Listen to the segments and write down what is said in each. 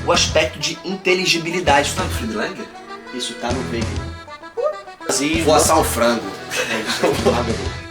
o aspecto de inteligibilidade. Tá no Friedlander? Isso tá no Weber. Vou assar um frango.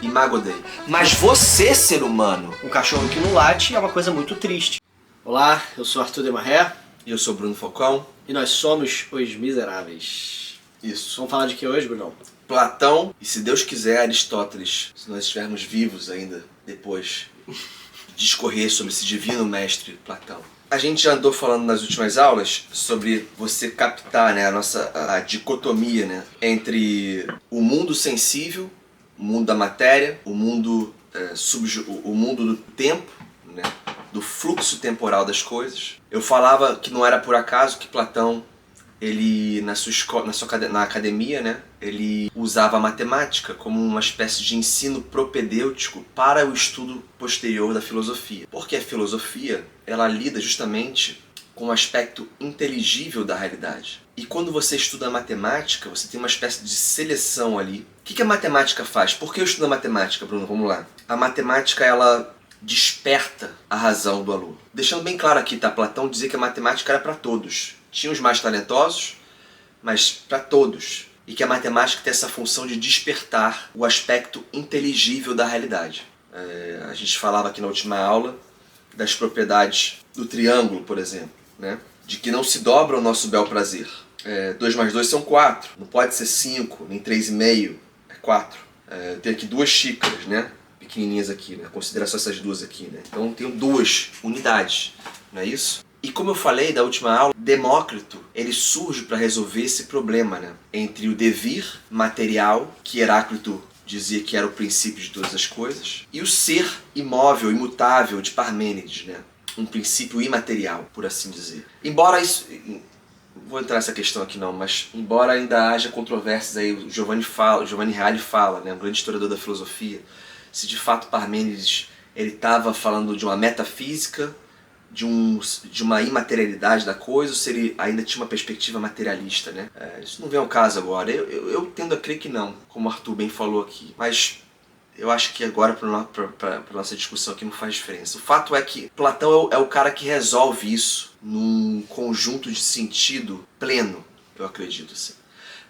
Imago Dei. Mas você, ser humano, Um cachorro que não late é uma coisa muito triste. Olá, eu sou Arthur Demarré E eu sou Bruno Falcão. e nós somos os Miseráveis. Isso. Vamos falar de que hoje, Brunão? Platão e, se Deus quiser, Aristóteles, se nós estivermos vivos ainda depois de discorrer sobre esse divino mestre Platão. A gente já andou falando nas últimas aulas sobre você captar, né, a dicotomia, né, entre o mundo sensível, o mundo da matéria, o mundo, o mundo do tempo, né, do fluxo temporal das coisas. Eu falava que não era por acaso que Platão, ele na academia, né, ele usava a matemática como uma espécie de ensino propedêutico para o estudo posterior da filosofia. Porque a filosofia, ela lida justamente com o aspecto inteligível da realidade. E quando você estuda a matemática, você tem uma espécie de seleção ali. O que a matemática faz? Por que eu estudo a matemática, Bruno? Vamos lá. A matemática, ela desperta a razão do aluno. Deixando bem claro aqui, tá? Platão dizia que a matemática era para todos. Tinha os mais talentosos, mas para todos. E que a matemática tem essa função de despertar o aspecto inteligível da realidade. A gente falava aqui na última aula das propriedades do triângulo, por exemplo, né? De que não se dobra o nosso bel prazer. 2 mais 2 são 4, não pode ser 5, nem 3,5, é 4. Eu tenho aqui 2 xícaras, né? Pequenininhas aqui, né? Considera só essas duas aqui, né? Então eu tenho 2 unidades, não é isso? E como eu falei da última aula, Demócrito, ele surge para resolver esse problema, né? Entre o devir material, que Heráclito dizia que era o princípio de todas as coisas, e o ser imóvel, imutável de Parmênides, né? Um princípio imaterial, por assim dizer. Embora isso... Não vou entrar nessa questão aqui não, mas embora ainda haja controvérsias aí, o Giovanni Reale fala, né? Um grande historiador da filosofia, se de fato Parmênides ele estava falando de uma metafísica, de uma imaterialidade da coisa, ou se ele ainda tinha uma perspectiva materialista, né? Isso não vem ao caso agora. Eu tendo a crer que não, como o Arthur bem falou aqui. Mas eu acho que agora, para nossa discussão aqui, não faz diferença. O fato é que Platão é o cara que resolve isso num conjunto de sentido pleno, eu acredito, assim.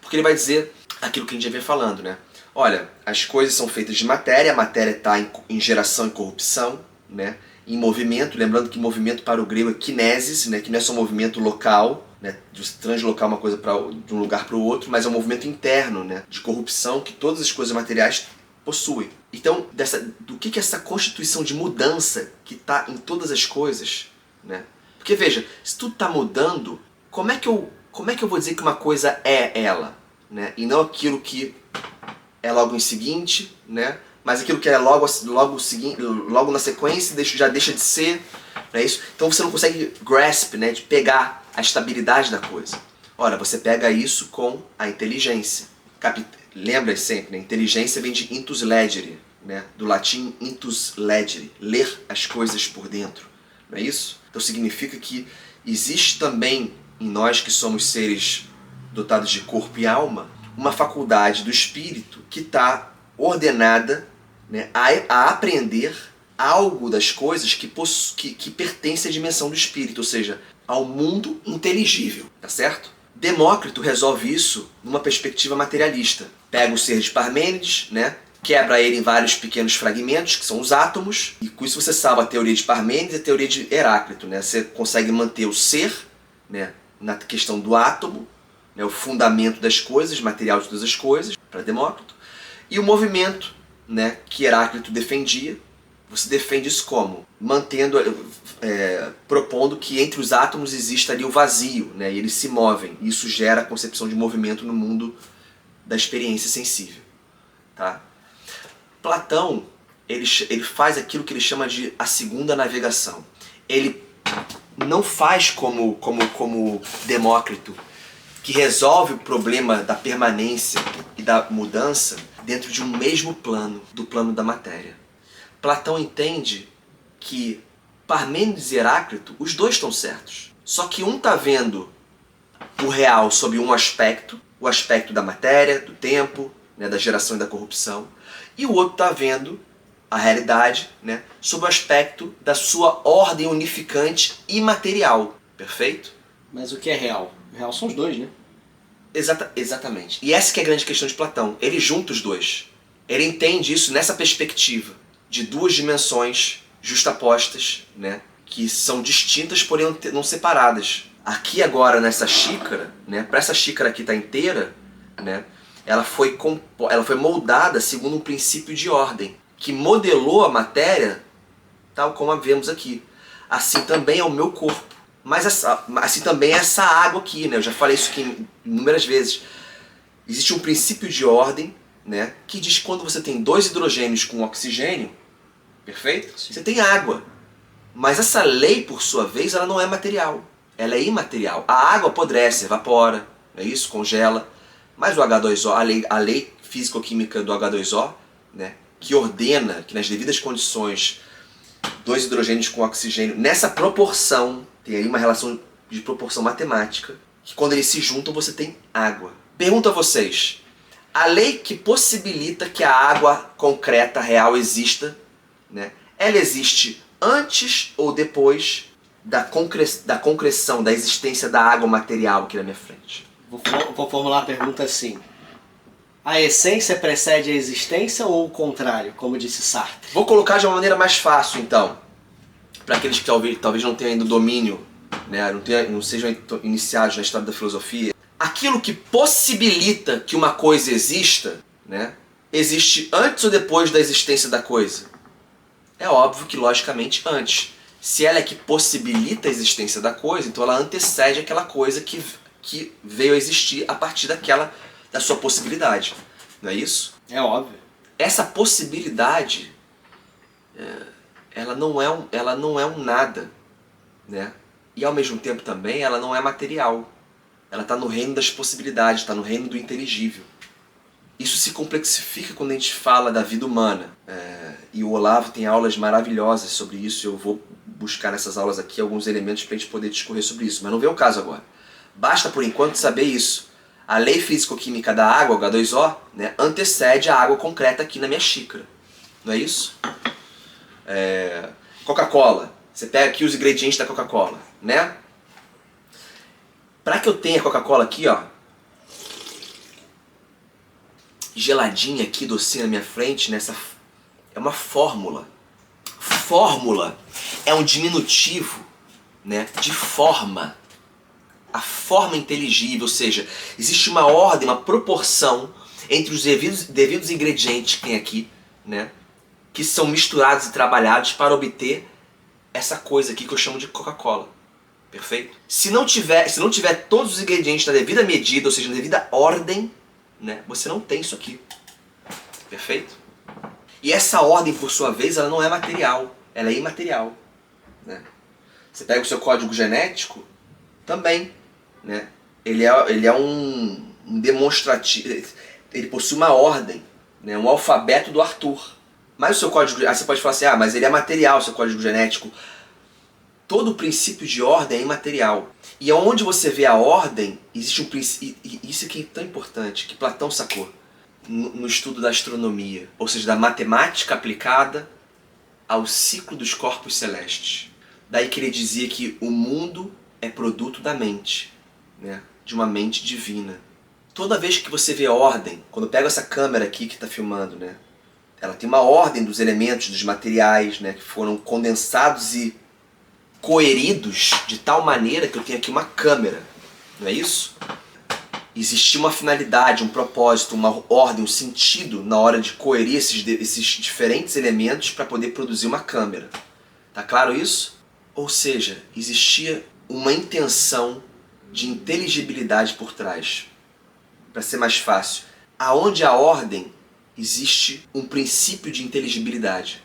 Porque ele vai dizer aquilo que a gente já vem falando, né? Olha, as coisas são feitas de matéria, a matéria está em geração e corrupção, né? Em movimento, lembrando que movimento para o grego é kinesis, né, que não é só um movimento local, né, de translocar uma coisa de um lugar para o outro, mas é um movimento interno, né, de corrupção que todas as coisas materiais possuem. Então, do que essa constituição de mudança que está em todas as coisas, né? Porque veja, se tudo está mudando, como é que eu vou dizer que uma coisa é ela, né, e não aquilo que é logo em seguinte, né? Mas aquilo que é logo na sequência já deixa de ser, não é isso? Então você não consegue grasp, né, de pegar a estabilidade da coisa. Ora, você pega isso com a inteligência. Lembra sempre, né? Inteligência vem de intus legere, né? Do latim intus legere, ler as coisas por dentro, não é isso? Então significa que existe também em nós que somos seres dotados de corpo e alma, uma faculdade do espírito que está ordenada, né, a aprender algo das coisas que pertence à dimensão do espírito, ou seja, ao mundo inteligível, tá certo? Demócrito resolve isso numa perspectiva materialista. Pega o ser de Parmênides, né, quebra ele em vários pequenos fragmentos, que são os átomos, e com isso você salva a teoria de Parmênides e a teoria de Heráclito, né? Você consegue manter o ser, né, na questão do átomo, né, o fundamento das coisas, material de todas as coisas, para Demócrito, e o movimento, né, que Heráclito defendia. Você defende isso como? Propondo que entre os átomos existe ali o vazio, né, e eles se movem. Isso gera a concepção de movimento no mundo da experiência sensível. Tá? Platão, ele faz aquilo que ele chama de a segunda navegação. Ele não faz como Demócrito, que resolve o problema da permanência e da mudança dentro de um mesmo plano, do plano da matéria. Platão entende que Parmênides e Heráclito, os dois estão certos. Só que um está vendo o real sob um aspecto, o aspecto da matéria, do tempo, né, da geração e da corrupção, e o outro está vendo a realidade, né, sob o aspecto da sua ordem unificante imaterial. Perfeito? Mas o que é real? O real são os dois, né? Exatamente. E essa que é a grande questão de Platão. Ele junta os dois. Ele entende isso nessa perspectiva de duas dimensões justapostas, né? Que são distintas, porém não separadas. Aqui agora, nessa xícara, né? Para essa xícara aqui estar inteira, né? Ela foi moldada segundo um princípio de ordem, que modelou a matéria tal como a vemos aqui. Assim também é o meu corpo. Mas assim também é essa água aqui, né? Eu já falei isso aqui inúmeras vezes. Existe um princípio de ordem, né? Que diz que quando você tem dois hidrogênios com oxigênio, perfeito? Sim. Você tem água. Mas essa lei, por sua vez, ela não é material. Ela é imaterial. A água apodrece, evapora, não é isso? Congela. Mas o H2O, a lei físico-química do H2O, né? Que ordena que nas devidas condições dois hidrogênios com oxigênio, nessa proporção, tem aí uma relação de proporção matemática, que quando eles se juntam você tem água. Pergunto a vocês, a lei que possibilita que a água concreta, real, exista, né, ela existe antes ou depois da concreção, da existência da água material aqui na minha frente? Vou formular a pergunta assim. A essência precede a existência ou o contrário, como disse Sartre? Vou colocar de uma maneira mais fácil, então. Para aqueles que talvez não tenham ainda domínio, né, não sejam iniciados na história da filosofia. Aquilo que possibilita que uma coisa exista, né, existe antes ou depois da existência da coisa? É óbvio que, logicamente, antes. Se ela é que possibilita a existência da coisa, então ela antecede aquela coisa que veio a existir a partir da sua possibilidade. Não é isso? É óbvio. Essa possibilidade, ela não é um nada, né? E ao mesmo tempo também ela não é material. Ela está no reino das possibilidades, está no reino do inteligível. Isso se complexifica quando a gente fala da vida humana. E o Olavo tem aulas maravilhosas sobre isso. Eu vou buscar nessas aulas aqui alguns elementos para a gente poder discorrer sobre isso. Mas não vem o caso agora. Basta, por enquanto, saber isso. A lei físico-química da água, H2O, né, antecede a água concreta aqui na minha xícara. Não é isso? Coca-Cola. Você pega aqui os ingredientes da Coca-Cola, né? Para que eu tenha Coca-Cola aqui, ó, geladinha aqui, docinha na minha frente, é uma fórmula. Fórmula é um diminutivo, né, de forma. A forma inteligível, ou seja, existe uma ordem, uma proporção entre os devidos ingredientes que tem aqui, né, que são misturados e trabalhados para obter essa coisa aqui que eu chamo de Coca-Cola. Perfeito? Se não tiver todos os ingredientes na devida medida, ou seja, na devida ordem, né, você não tem isso aqui. Perfeito? E essa ordem, por sua vez, ela não é material, ela é imaterial, né? Você pega o seu código genético, também, né? Ele é um demonstrativo, ele possui uma ordem, né? Um alfabeto do Arthur. Mas o seu código, aí você pode falar assim, mas ele é material, o seu código genético. Todo o princípio de ordem é imaterial. E onde você vê a ordem, existe um princípio, e isso aqui é tão importante, que Platão sacou no estudo da astronomia, ou seja, da matemática aplicada ao ciclo dos corpos celestes. Daí que ele dizia que o mundo é produto da mente, né? De uma mente divina. Toda vez que você vê ordem, quando eu pego essa câmera aqui que está filmando, né? Ela tem uma ordem dos elementos, dos materiais, né? Que foram condensados e coeridos de tal maneira que eu tenho aqui uma câmera, não é isso? Existia uma finalidade, um propósito, uma ordem, um sentido na hora de coerir esses diferentes elementos para poder produzir uma câmera. Tá claro isso? Ou seja, existia uma intenção de inteligibilidade por trás. Para ser mais fácil, aonde há ordem, existe um princípio de inteligibilidade.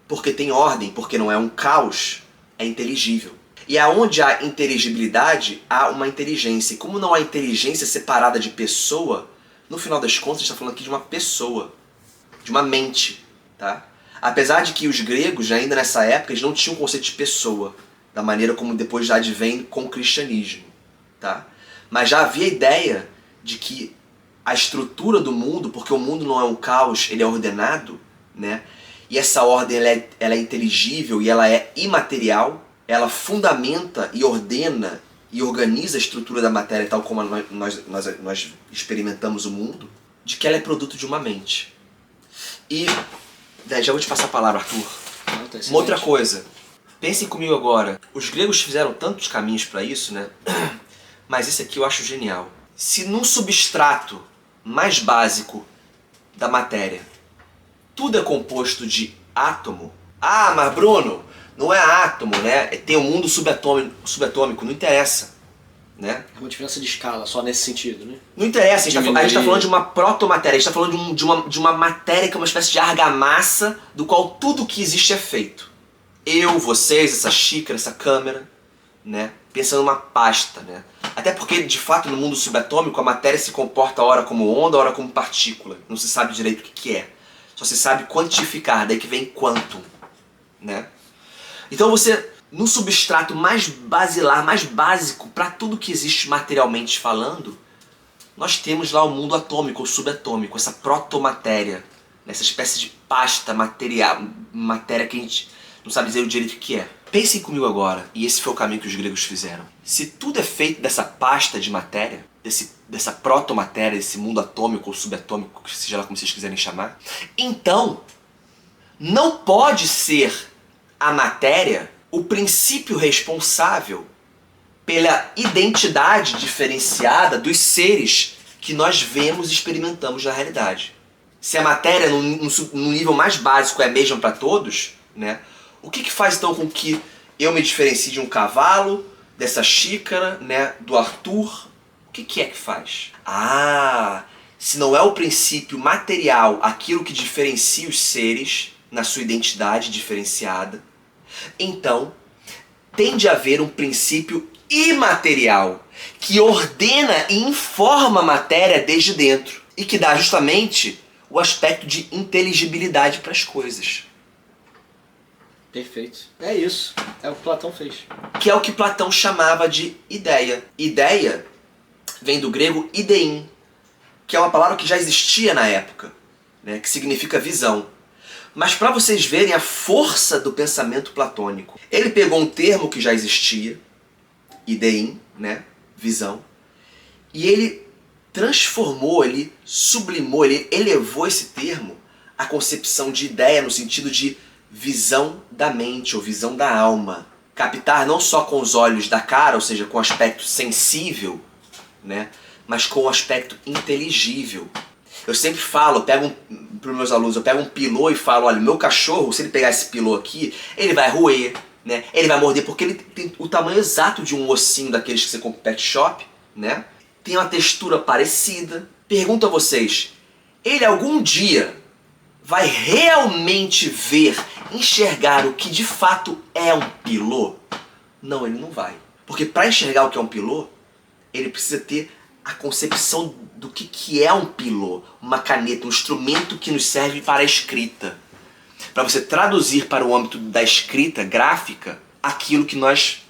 Porque tem ordem, porque não é um caos, é inteligível. E aonde há inteligibilidade, há uma inteligência. E como não há inteligência separada de pessoa, no final das contas a gente está falando aqui de uma pessoa, de uma mente, tá? Apesar de que os gregos, ainda nessa época, eles não tinham o conceito de pessoa, da maneira como depois já advém com o cristianismo, tá? Mas já havia a ideia de que a estrutura do mundo, porque o mundo não é um caos, ele é ordenado, né? E essa ordem ela é inteligível e ela é imaterial, ela fundamenta e ordena e organiza a estrutura da matéria tal como nós experimentamos o mundo, de que ela é produto de uma mente. E já vou te passar a palavra, Arthur. Uma outra coisa. Pensem comigo agora. Os gregos fizeram tantos caminhos para isso, né? Mas esse aqui eu acho genial. Se num substrato mais básico da matéria tudo é composto de átomo. Ah, mas Bruno, não é átomo, né? Tem um mundo subatômico, não interessa, né? É uma diferença de escala, só nesse sentido, né? Não interessa, a gente tá falando de uma protomatéria, a gente tá falando de uma matéria que é uma espécie de argamassa do qual tudo que existe é feito. Eu, vocês, essa xícara, essa câmera, né? Pensando numa pasta, né? Até porque, de fato, no mundo subatômico, a matéria se comporta ora como onda, ora como partícula. Não se sabe direito o que é. Só se sabe quantificar, daí que vem quantum, né? Então você, no substrato mais basilar, mais básico, para tudo que existe materialmente falando, nós temos lá o mundo atômico ou subatômico, essa protomatéria, essa espécie de pasta material, matéria que a gente não sabe dizer o direito o que é. Pensem comigo agora, e esse foi o caminho que os gregos fizeram. Se tudo é feito dessa pasta de matéria, dessa protomatéria, desse mundo atômico ou subatômico, seja lá como vocês quiserem chamar, então não pode ser a matéria o princípio responsável pela identidade diferenciada dos seres que nós vemos e experimentamos na realidade. Se a matéria, no nível mais básico, é a mesma para todos, né? O que faz então com que eu me diferencie de um cavalo, dessa xícara, né, do Arthur? O que é que faz? Ah, se não é o princípio material aquilo que diferencia os seres na sua identidade diferenciada, então tem de haver um princípio imaterial que ordena e informa a matéria desde dentro e que dá justamente o aspecto de inteligibilidade para as coisas. Perfeito. É isso. É o que Platão fez. Que é o que Platão chamava de ideia. Ideia vem do grego idein, que é uma palavra que já existia na época, né, que significa visão. Mas para vocês verem a força do pensamento platônico, ele pegou um termo que já existia, idein, né, visão, e ele transformou, ele sublimou, ele elevou esse termo à concepção de ideia no sentido de visão da mente ou visão da alma. Captar não só com os olhos da cara, ou seja, com o aspecto sensível, né, mas com o aspecto inteligível. Eu sempre falo, para os meus alunos, eu pego um pilô e falo, olha, o meu cachorro, se ele pegar esse pilô aqui, ele vai roer, né, ele vai morder, porque ele tem o tamanho exato de um ossinho daqueles que você compra no pet shop, né, tem uma textura parecida. Pergunto a vocês, ele algum dia vai realmente ver, enxergar o que de fato é um pilô? Não, ele não vai. Porque para enxergar o que é um pilô, ele precisa ter a concepção do que é um pilô, uma caneta, um instrumento que nos serve para a escrita. Para você traduzir para o âmbito da escrita gráfica aquilo que nós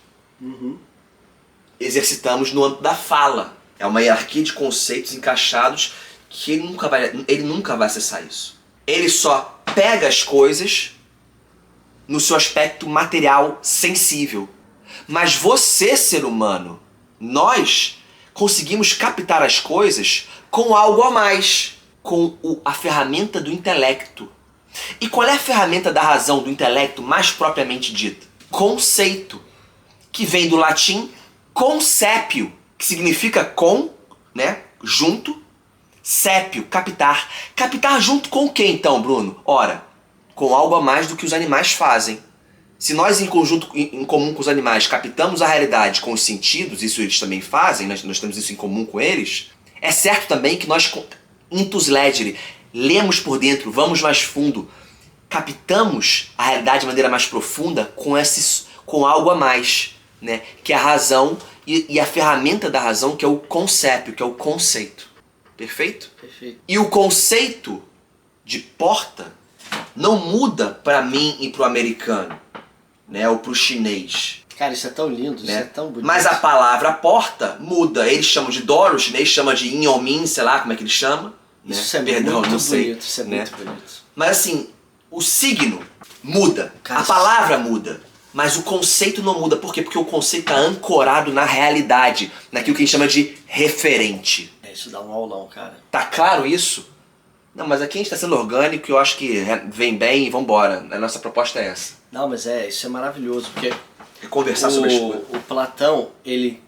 exercitamos no âmbito da fala. É uma hierarquia de conceitos encaixados que ele nunca vai acessar isso. Ele só pega as coisas no seu aspecto material sensível. Mas você, ser humano, nós conseguimos captar as coisas com algo a mais, com a ferramenta do intelecto. E qual é a ferramenta da razão, do intelecto mais propriamente dita? Conceito, que vem do latim concepio, que significa com, né, junto, sépio, captar. Captar junto com o que então, Bruno? Ora, com algo a mais do que os animais fazem. Se nós, em comum com os animais, captamos a realidade com os sentidos, isso eles também fazem, nós temos isso em comum com eles, é certo também que nós, intus legere, lemos por dentro, vamos mais fundo, captamos a realidade de maneira mais profunda com algo a mais, né? Que é a razão e a ferramenta da razão, que é o concépio, que é o conceito. Perfeito? Perfeito. E o conceito de porta não muda para mim e para o americano, né, ou para o chinês. Cara, isso é tão lindo, né? isso é tão bonito. Mas a palavra porta muda. Eles chamam de door, o chinês chama de in ou min, sei lá como é que ele chama. Isso né? é Perdão, muito não sei, bonito, isso é né? muito bonito. Mas assim, o signo muda, Cara, a palavra muda, Mas o conceito não muda. Por quê? Porque o conceito está ancorado na realidade, naquilo que a gente chama de referente. Isso dá um aulão, cara. Tá claro isso? Não, mas aqui a gente tá sendo orgânico e eu acho que vem bem e vambora. A nossa proposta é essa. Não, mas isso é maravilhoso, porque É conversar sobre as coisas. o Platão, ele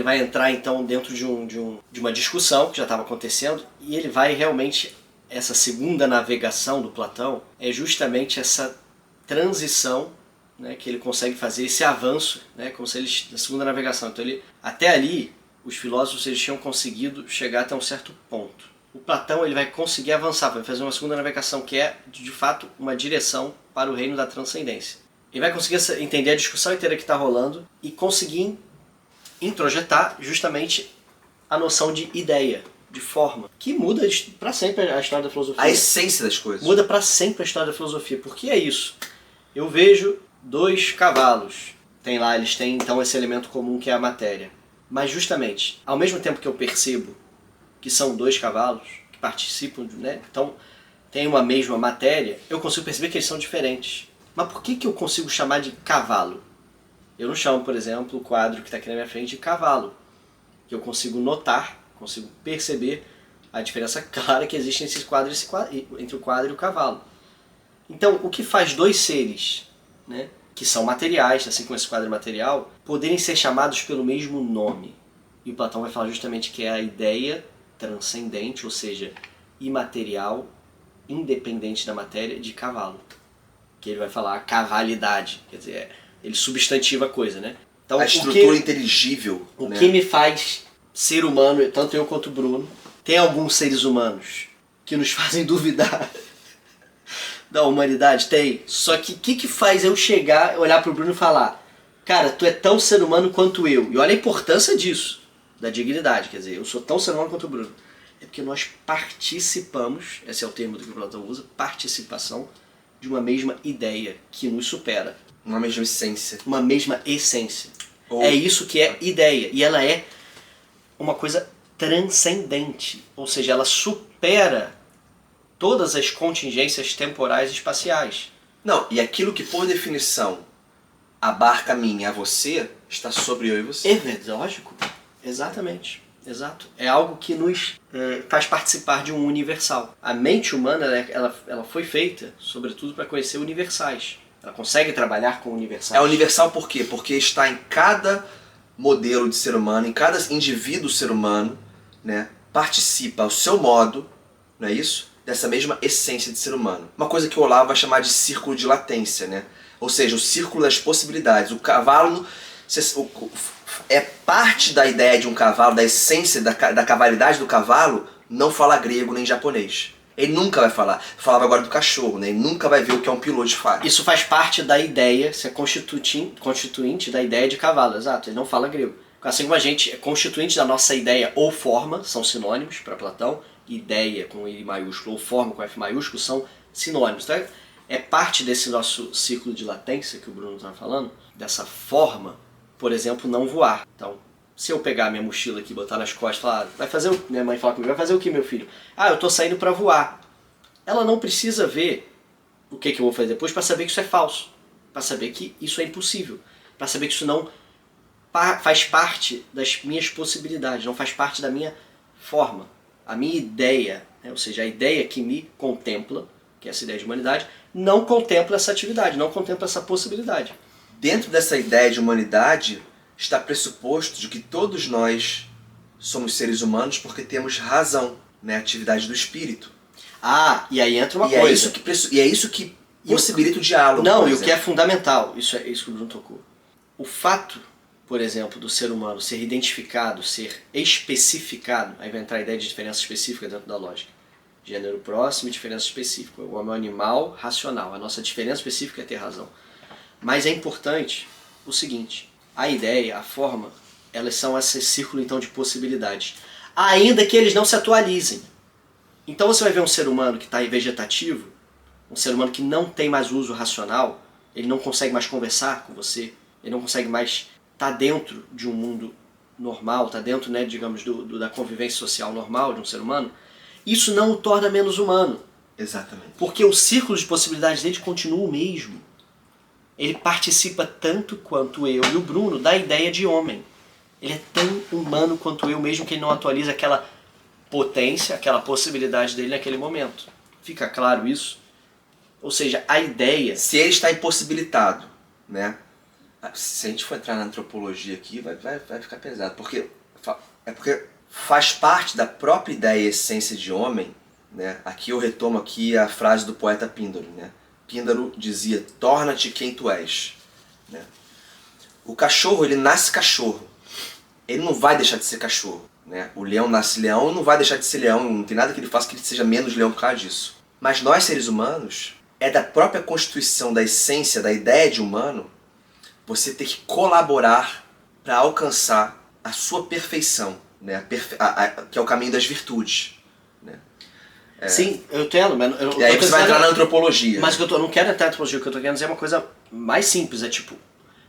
vai entrar então dentro de uma discussão que já estava acontecendo, e ele vai realmente, essa segunda navegação do Platão é justamente essa transição, né, que ele consegue fazer, esse avanço, né, como se ele, na segunda navegação. Então até ali, os filósofos eles tinham conseguido chegar até um certo ponto. O Platão ele vai conseguir avançar, vai fazer uma segunda navegação que é, de fato, uma direção para o reino da transcendência. Ele vai conseguir entender a discussão inteira que está rolando e conseguir introjetar justamente a noção de ideia, de forma, que muda para sempre a história da filosofia. A essência das coisas. Muda para sempre a história da filosofia. Por que é isso? Eu vejo 2 cavalos. Eles têm então esse elemento comum que é a matéria. Mas justamente, ao mesmo tempo que eu percebo que são 2 cavalos que participam, né? Então tem uma mesma matéria, eu consigo perceber que eles são diferentes. Mas por que eu consigo chamar de cavalo? Eu não chamo, por exemplo, o quadro que está aqui na minha frente de cavalo. Que eu consigo notar, consigo perceber a diferença clara que existe entre o quadro e o cavalo. Então, o que faz 2 seres, né, que são materiais, assim como esse quadro é material, poderem ser chamados pelo mesmo nome? E o Platão vai falar justamente que é a ideia transcendente, ou seja, imaterial, independente da matéria, de cavalo. Que ele vai falar a cavalidade, quer dizer, ele substantiva a coisa, né? Então, a estrutura inteligível. O né? que me faz ser humano, tanto eu quanto o Bruno, tem alguns seres humanos que nos fazem duvidar da humanidade? Tem. Só que o que faz eu chegar, olhar pro Bruno e falar: cara, tu é tão ser humano quanto eu. E olha a importância disso, da dignidade. Quer dizer, eu sou tão ser humano quanto o Bruno. É porque nós participamos, esse é o termo do que o Platão usa, participação de uma mesma ideia que nos supera. Uma mesma essência. Uma mesma essência. Ou- É isso que é ideia. E ela é uma coisa transcendente. Ou seja, ela supera todas as contingências temporais e espaciais. Não, e aquilo que por definição abarca a mim e a você, está sobre eu e você. É lógico. Exatamente. Exato. É algo que nos faz participar de um universal. A mente humana ela foi feita, sobretudo, para conhecer universais. Ela consegue trabalhar com universais. É universal por quê? Porque está em cada modelo de ser humano, em cada indivíduo ser humano, né, participa ao seu modo, não é isso? Dessa mesma essência de ser humano. Uma coisa que o Olavo vai chamar de círculo de latência, né? Ou seja, o círculo das possibilidades. O cavalo é parte da ideia de um cavalo, da essência, da cavalidade do cavalo, não fala grego nem japonês. Ele nunca vai falar. Falava agora do cachorro, né? Ele nunca vai ver o que é um piloto de fato. Isso faz parte da ideia, isso é constituinte da ideia de cavalo, exato. Ele não fala grego. Assim como a gente é constituinte da nossa ideia ou forma, são sinônimos para Platão, ideia com I maiúsculo ou forma com F maiúsculo são sinônimos. Então é parte desse nosso ciclo de latência que o Bruno estava falando, dessa forma, por exemplo, não voar. Então, se eu pegar minha mochila aqui, botar nas costas e falar, vai fazer o... Minha mãe fala comigo, vai fazer o que, meu filho? Ah, eu tô saindo para voar. Ela não precisa ver o que eu vou fazer depois para saber que isso é falso, para saber que isso é impossível, para saber que isso não faz parte das minhas possibilidades, não faz parte da minha forma. A minha ideia, né, ou seja, a ideia que me contempla, que é essa ideia de humanidade, não contempla essa atividade, não contempla essa possibilidade. Dentro dessa ideia de humanidade está pressuposto de que todos nós somos seres humanos porque temos razão, né? A atividade do espírito. Ah, e aí entra uma E coisa. é isso que possibilita o diálogo. Não, por e o que é exemplo. fundamental, isso é isso que o Bruno tocou. O fato, por exemplo, do ser humano ser identificado, ser especificado, aí vai entrar a ideia de diferença específica dentro da lógica. Gênero próximo e diferença específica. O homem é um animal racional. A nossa diferença específica é ter razão. Mas é importante o seguinte, a ideia, a forma, elas são esse círculo então de possibilidades. Ainda que eles não se atualizem. Então você vai ver um ser humano que está vegetativo, um ser humano que não tem mais uso racional, ele não consegue mais conversar com você, ele não consegue mais estar dentro de um mundo normal, estar dentro, né, digamos, da convivência social normal de um ser humano. Isso não o torna menos humano. Exatamente. Porque o círculo de possibilidades dele continua o mesmo. ele participa tanto quanto eu e o Bruno da ideia de homem. Ele é tão humano quanto eu, mesmo que ele não atualize aquela potência, aquela possibilidade dele naquele momento. Fica claro isso? Ou seja, a ideia... Se ele está impossibilitado, né? Se a gente for entrar na antropologia aqui, vai ficar pesado. Porque faz parte da própria ideia e essência de homem, né? Aqui eu retomo aqui a frase do poeta Píndaro, né? Píndaro dizia, torna-te quem tu és. Né? O cachorro, ele nasce cachorro. Ele não vai deixar de ser cachorro. Né? O leão nasce leão e não vai deixar de ser leão. Não tem nada que ele faça que ele seja menos leão por causa disso. Mas nós, seres humanos, é da própria constituição, da essência, da ideia de humano, você ter que colaborar para alcançar a sua perfeição, né? Que é o caminho das virtudes. Né? Sim, eu entendo. Mas E aí você vai entrar na antropologia. Mas eu não quero entrar na antropologia, o que eu tô querendo dizer é uma coisa mais simples. É tipo,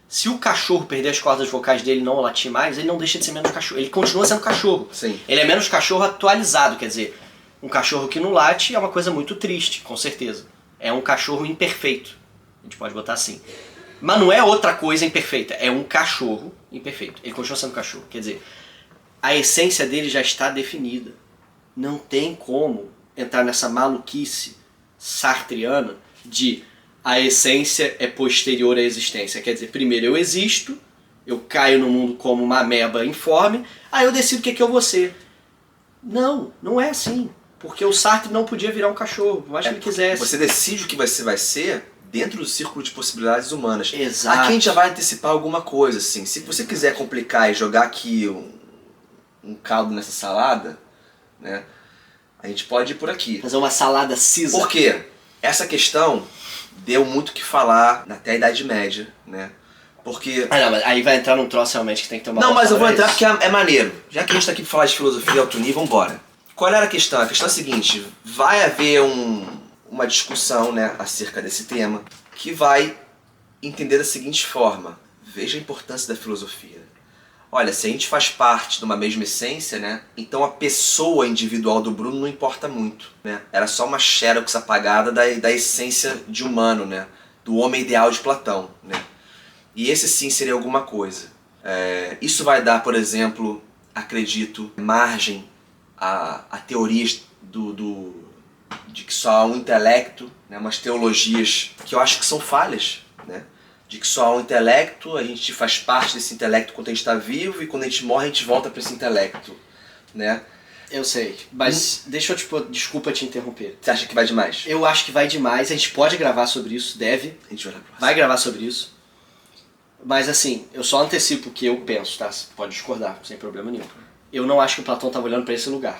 se o cachorro perder as cordas vocais dele e não latir mais, ele não deixa de ser menos cachorro. Ele continua sendo cachorro. Sim. Ele é menos cachorro atualizado, quer dizer, um cachorro que não late é uma coisa muito triste, com certeza. É um cachorro imperfeito. A gente pode botar assim. Mas não é outra coisa imperfeita, é um cachorro imperfeito. Ele continua sendo cachorro. Quer dizer, a essência dele já está definida. Não tem como entrar nessa maluquice sartriana de a essência é posterior à existência. Quer dizer, primeiro eu existo, eu caio no mundo como uma ameba informe, aí eu decido o que eu vou ser. Não, não é assim. Porque o Sartre não podia virar um cachorro, por mais que ele quisesse. Você decide o que você vai ser dentro do círculo de possibilidades humanas. Exato. Aqui a gente já vai antecipar alguma coisa, assim. Se você quiser complicar e jogar aqui um caldo nessa salada, né, a gente pode ir por aqui. Fazer uma salada cisa. Por quê? Essa questão deu muito o que falar até a Idade Média, né? Porque... Ah, não, mas aí vai entrar num troço realmente que tem que ter uma... Não, mas eu vou entrar porque é maneiro. Já que a gente tá aqui pra falar de filosofia de alto nível, vambora. Qual era a questão? A questão é a seguinte, vai haver uma discussão, né, acerca desse tema, que vai entender da seguinte forma. Veja a importância da filosofia. Olha, se a gente faz parte de uma mesma essência, né, então a pessoa individual do Bruno não importa muito, né? Era só uma xerox apagada da essência de humano, né? Do homem ideal de Platão, né? E esse sim seria alguma coisa. Isso vai dar, por exemplo, acredito, margem a teorias de que só há um intelecto, né, umas teologias que eu acho que são falhas, né, de que só há um intelecto, a gente faz parte desse intelecto quando a gente está vivo e quando a gente morre a gente volta para esse intelecto, né? Eu sei, mas deixa eu desculpa te interromper. Você acha que vai demais? Eu acho que vai demais, a gente pode gravar sobre isso, deve. A gente vai na próxima. Vai gravar sobre isso. Mas assim, eu só antecipo o que eu penso, tá? Você pode discordar, sem problema nenhum. Eu não acho que o Platão estava olhando para esse lugar.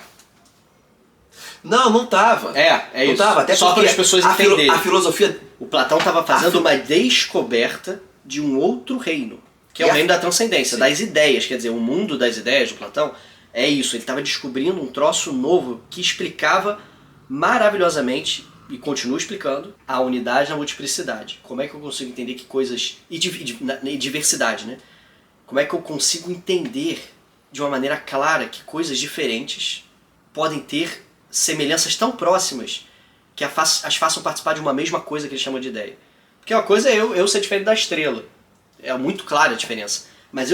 Não tava. É não isso. Tava, até só para as pessoas entenderem. A filosofia... O Platão estava fazendo uma descoberta de um outro reino, que é o reino da transcendência, Sim. das ideias. Quer dizer, o mundo das ideias do Platão é isso. Ele estava descobrindo um troço novo que explicava maravilhosamente, e continua explicando, a unidade na multiplicidade. Como é que eu consigo entender que coisas... E diversidade, né? Como é que eu consigo entender de uma maneira clara que coisas diferentes podem ter semelhanças tão próximas que as façam participar de uma mesma coisa que ele chama de ideia. Porque uma coisa é eu ser diferente da estrela. É muito clara a diferença. Mas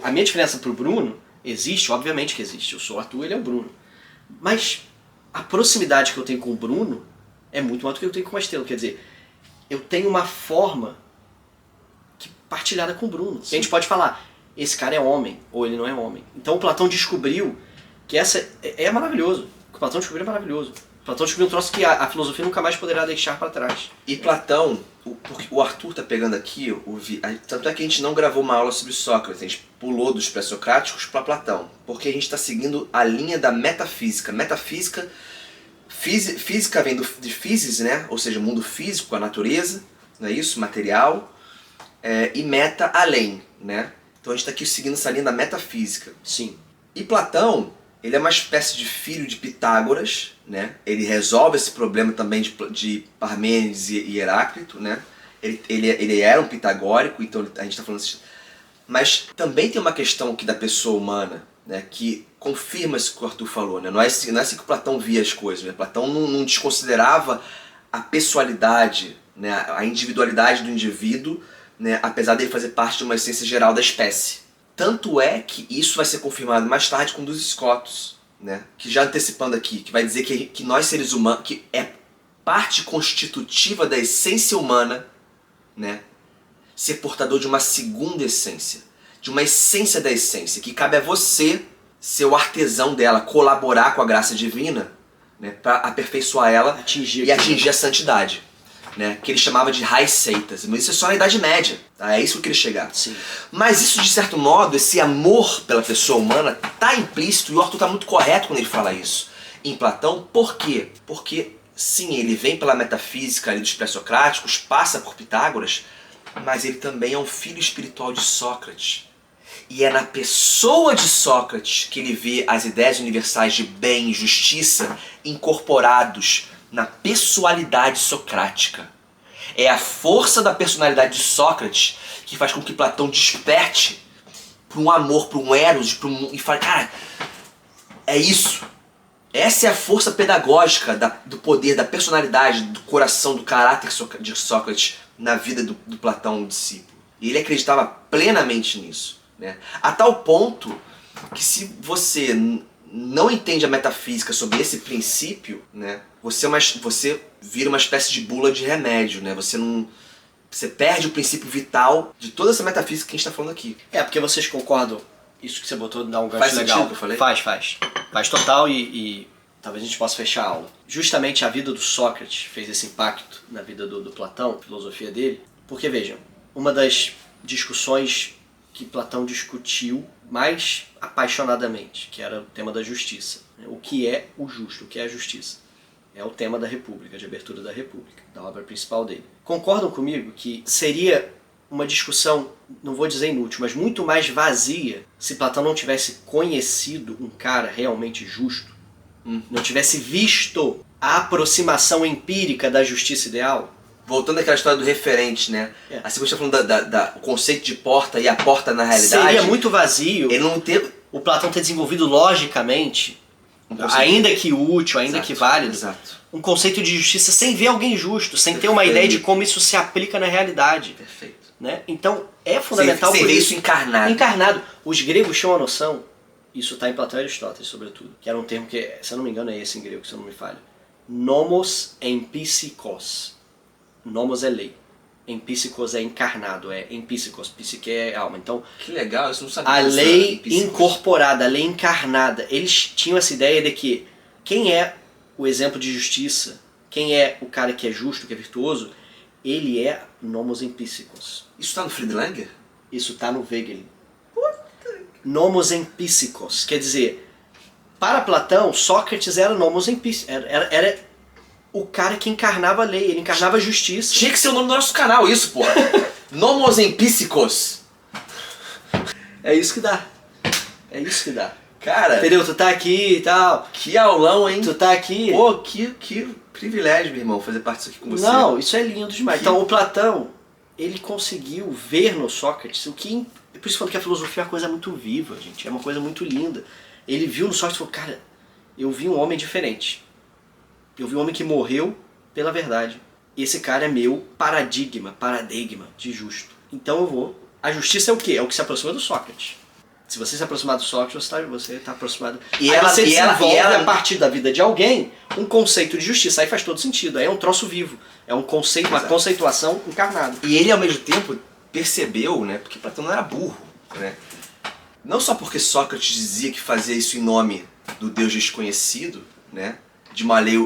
a minha diferença pro Bruno existe, obviamente que existe. Eu sou o Arthur, ele é o Bruno. Mas a proximidade que eu tenho com o Bruno é muito maior do que eu tenho com a estrela. Quer dizer, eu tenho uma forma partilhada com o Bruno. A gente pode falar, esse cara é homem, ou ele não é homem. Então o Platão descobriu que essa é maravilhoso. O que o Platão descobriu é maravilhoso. O Platão descobriu um troço que a filosofia nunca mais poderá deixar para trás. E Platão, porque o Arthur tá pegando aqui, tanto é que a gente não gravou uma aula sobre Sócrates, a gente pulou dos pré-socráticos para Platão, porque a gente está seguindo a linha da metafísica. Física vem de physis, né? Ou seja, mundo físico, a natureza, não é isso? Material, e meta, além, né? Então a gente está aqui seguindo essa linha da metafísica. Sim. E Platão, ele é uma espécie de filho de Pitágoras, né? Ele resolve esse problema também de Parmênides e Heráclito, né? Ele era um pitagórico, então a gente está falando assim. Mas também tem uma questão aqui da pessoa humana, né? Que confirma isso que o Arthur falou, né? Não é assim que Platão via as coisas, né? Platão não desconsiderava a pessoalidade, né? A individualidade do indivíduo né, apesar dele fazer parte de uma essência geral da espécie. Tanto é que isso vai ser confirmado mais tarde com um dos escotos, né, que já antecipando aqui, que vai dizer que nós seres humanos, que é parte constitutiva da essência humana, né, ser portador de uma segunda essência, de uma essência da essência, que cabe a você ser o artesão dela, colaborar com a graça divina, né, para aperfeiçoar ela e atingir a santidade, né, que ele chamava de high seitas. Mas isso é só na Idade Média, tá? É isso que eu queria chegar. Sim. Mas isso, de certo modo, esse amor pela pessoa humana está implícito, e o Arthur está muito correto quando ele fala isso em Platão. Por quê? Porque, sim, ele vem pela metafísica ali dos pré-socráticos, passa por Pitágoras, mas ele também é um filho espiritual de Sócrates. E é na pessoa de Sócrates que ele vê as ideias universais de bem e justiça incorporados na pessoalidade socrática. É a força da personalidade de Sócrates que faz com que Platão desperte para um amor, para um eros, e fale, cara, é isso. Essa é a força pedagógica do poder, da personalidade, do coração, do caráter de Sócrates na vida do Platão, o discípulo. E ele acreditava plenamente nisso, né? A tal ponto que, se você não entende a metafísica sobre esse princípio, né, você vira uma espécie de bula de remédio, né? Você perde o princípio vital de toda essa metafísica que a gente está falando aqui. É, porque vocês concordam, isso que você botou dá um gancho Faz legal. sentido o que eu falei? Faz total e talvez a gente possa fechar a aula. Justamente a vida do Sócrates fez esse impacto na vida do Platão, a filosofia dele, porque vejam, uma das discussões que Platão discutiu mais apaixonadamente, que era o tema da justiça. O que é o justo, o que é a justiça? É o tema da República, de abertura da República, da obra principal dele. Concordam comigo que seria uma discussão, não vou dizer inútil, mas muito mais vazia se Platão não tivesse conhecido um cara realmente justo, não tivesse visto a aproximação empírica da justiça ideal? Voltando àquela história do referente, né? Assim como você está falando o conceito de porta e a porta na realidade. Seria muito vazio ele não teve o Platão ter desenvolvido logicamente, ainda que útil, ainda Exato, que válido, exato. um conceito de justiça sem ver alguém justo, sem ter uma ideia de como isso se aplica na realidade. Perfeito. Né? Então é fundamental Sem por ver isso encarnado. Encarnado. Os gregos tinham a noção, isso está em Platão e Aristóteles, sobretudo, que era um termo que, se eu não me engano, é esse em grego, se eu não me falho. Nomos empísikos. Nomos é lei. Empísikos é encarnado, é empísikos, psique é alma. Então, que legal, isso não sabia. a lei incorporada, a lei encarnada. Eles tinham essa ideia de que quem é o exemplo de justiça, quem é o cara que é justo, que é virtuoso, ele é nomos empísikos. Isso está no Friedlander? Isso está no Wegelin. Nomos empísikos, quer dizer, para Platão, Sócrates era nomos empísikos, era o cara que encarnava a lei, ele encarnava a justiça. Tinha que ser o nome do nosso canal, isso, pô. Nomos empísikos. É isso que dá. É isso que dá. Cara, entendeu? Tu tá aqui e tal. que aulão, hein? Tu tá aqui. Pô, que privilégio, meu irmão, fazer parte disso aqui com você. Não, isso é lindo demais. Então, o Platão, ele conseguiu ver no Sócrates o que... Por isso que eu falo que a filosofia é uma coisa muito viva, gente. É uma coisa muito linda. Ele viu no Sócrates e falou, cara, eu vi um homem diferente. Eu vi um homem que morreu pela verdade. Esse cara é meu paradigma de justo. Então eu vou... A justiça é o quê? É o que se aproxima do Sócrates. Se você se aproximar do Sócrates, você está aproximado. E aí ela, você desenvolve ela, a partir da vida de alguém um conceito de justiça. Aí faz todo sentido. Aí é um troço vivo. É um conceito, uma conceituação encarnada. E ele, ao mesmo tempo, percebeu, né? Porque Platão não era burro, né? Não só porque Sócrates dizia que fazia isso em nome do Deus desconhecido, né? De uma lei,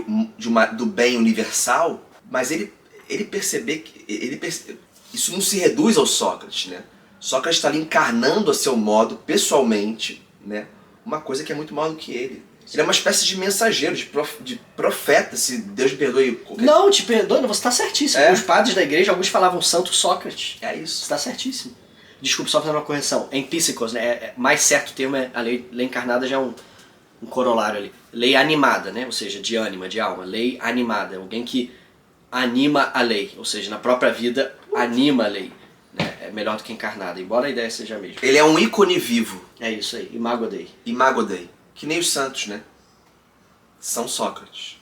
do bem universal, mas ele percebeu que isso não se reduz ao Sócrates, né? Sócrates está ali encarnando a seu modo, pessoalmente, né? Uma coisa que é muito maior do que ele. Ele é uma espécie de mensageiro, de profeta, se Deus me perdoe. Não, te perdoe, você está certíssimo. Os padres da igreja, alguns falavam Santo Sócrates. É isso. Você está certíssimo. Desculpe, só fazendo uma correção. Empísikos, né? Mais certo o termo é a lei encarnada, já é um corolário ali. Lei animada, né? Ou seja, de ânima, de alma. Lei animada. Alguém que anima a lei. Ou seja, na própria vida, anima a lei. Né? É melhor do que encarnada, embora a ideia seja a mesma. Ele é um ícone vivo. É isso aí. Imago Dei. Imago Dei. Que nem os santos, né? São Sócrates.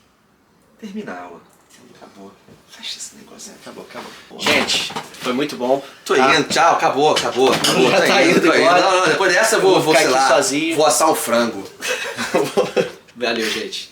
Termina a aula. Acabou. Fecha esse negócio aí. Acabou. Gente, foi muito bom. Tô tá? indo, tchau, acabou. Já Tô tá indo tô embora. Não, depois dessa eu Vou vou ficar sei aqui lá, sozinho. vou assar um frango. Valeu, gente.